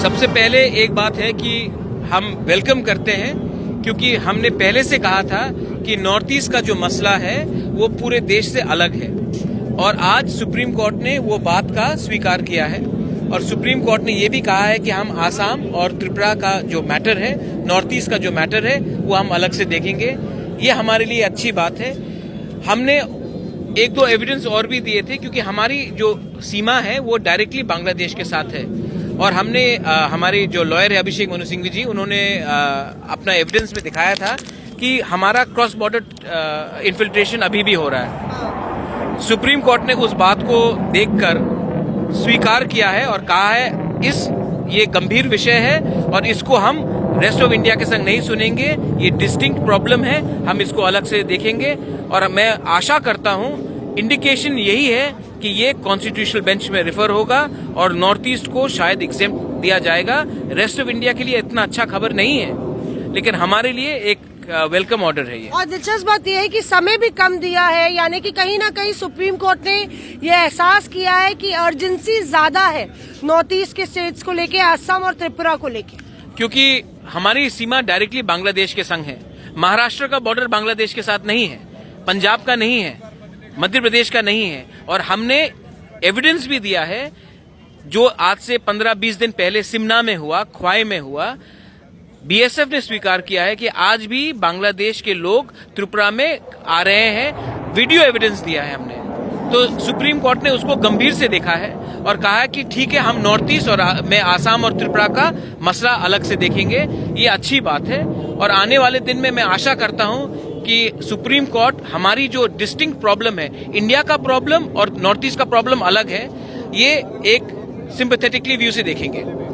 सबसे पहले एक बात है कि हम वेलकम करते हैं, क्योंकि हमने पहले से कहा था कि नॉर्थ ईस्ट का जो मसला है वो पूरे देश से अलग है, और आज सुप्रीम कोर्ट ने वो बात का स्वीकार किया है। और सुप्रीम कोर्ट ने ये भी कहा है कि हम आसाम और त्रिपुरा का जो मैटर है, नॉर्थ ईस्ट का जो मैटर है, वो हम अलग से देखेंगे। ये हमारे लिए अच्छी बात है। हमने एक दो एविडेंस और भी दिए थे, क्योंकि हमारी जो सीमा है वो डायरेक्टली बांग्लादेश के साथ है, और हमने हमारे जो लॉयर है अभिषेक मनु सिंघवी जी, उन्होंने अपना एविडेंस में दिखाया था कि हमारा क्रॉस बॉर्डर इन्फिल्ट्रेशन अभी भी हो रहा है। सुप्रीम कोर्ट ने उस बात को देखकर स्वीकार किया है और कहा है ये गंभीर विषय है और इसको हम रेस्ट ऑफ इंडिया के संग नहीं सुनेंगे, ये डिस्टिंक्ट प्रॉब्लम है, हम इसको अलग से देखेंगे। और मैं आशा करता हूं, इंडिकेशन यही है कि ये कॉन्स्टिट्यूशनल बेंच में रेफर होगा और नॉर्थ ईस्ट को शायद एग्जेम्प्ट दिया जाएगा। रेस्ट ऑफ इंडिया के लिए इतना अच्छा खबर नहीं है, लेकिन हमारे लिए एक वेलकम ऑर्डर है ये। और दिलचस्प बात यह है कि समय भी कम दिया है, यानी कि कहीं ना कहीं सुप्रीम कोर्ट ने ये एहसास किया है कि अर्जेंसी ज्यादा है नॉर्थ ईस्ट के स्टेट्स को लेके, असम और त्रिपुरा को लेके, क्योंकि हमारी सीमा डायरेक्टली बांग्लादेश के संग है। महाराष्ट्र का बॉर्डर बांग्लादेश के साथ नहीं है, पंजाब का नहीं है, मध्य प्रदेश का नहीं है। और हमने एविडेंस भी दिया है, जो आज से 15-20 दिन पहले सिमना में हुआ, ख्वाई में हुआ। बीएसएफ ने स्वीकार किया है कि आज भी बांग्लादेश के लोग त्रिपुरा में आ रहे हैं, वीडियो एविडेंस दिया है हमने। तो सुप्रीम कोर्ट ने उसको गंभीर से देखा है और कहा है कि ठीक है, हम नॉर्थ ईस्ट और में आसाम और त्रिपुरा का मसला अलग से देखेंगे। ये अच्छी बात है, और आने वाले दिन में मैं आशा करता हूं कि सुप्रीम कोर्ट हमारी जो डिस्टिंक्ट प्रॉब्लम है, इंडिया का प्रॉब्लम और नॉर्थ ईस्ट का प्रॉब्लम अलग है, ये एक सिंपैथेटिकली व्यू से देखेंगे।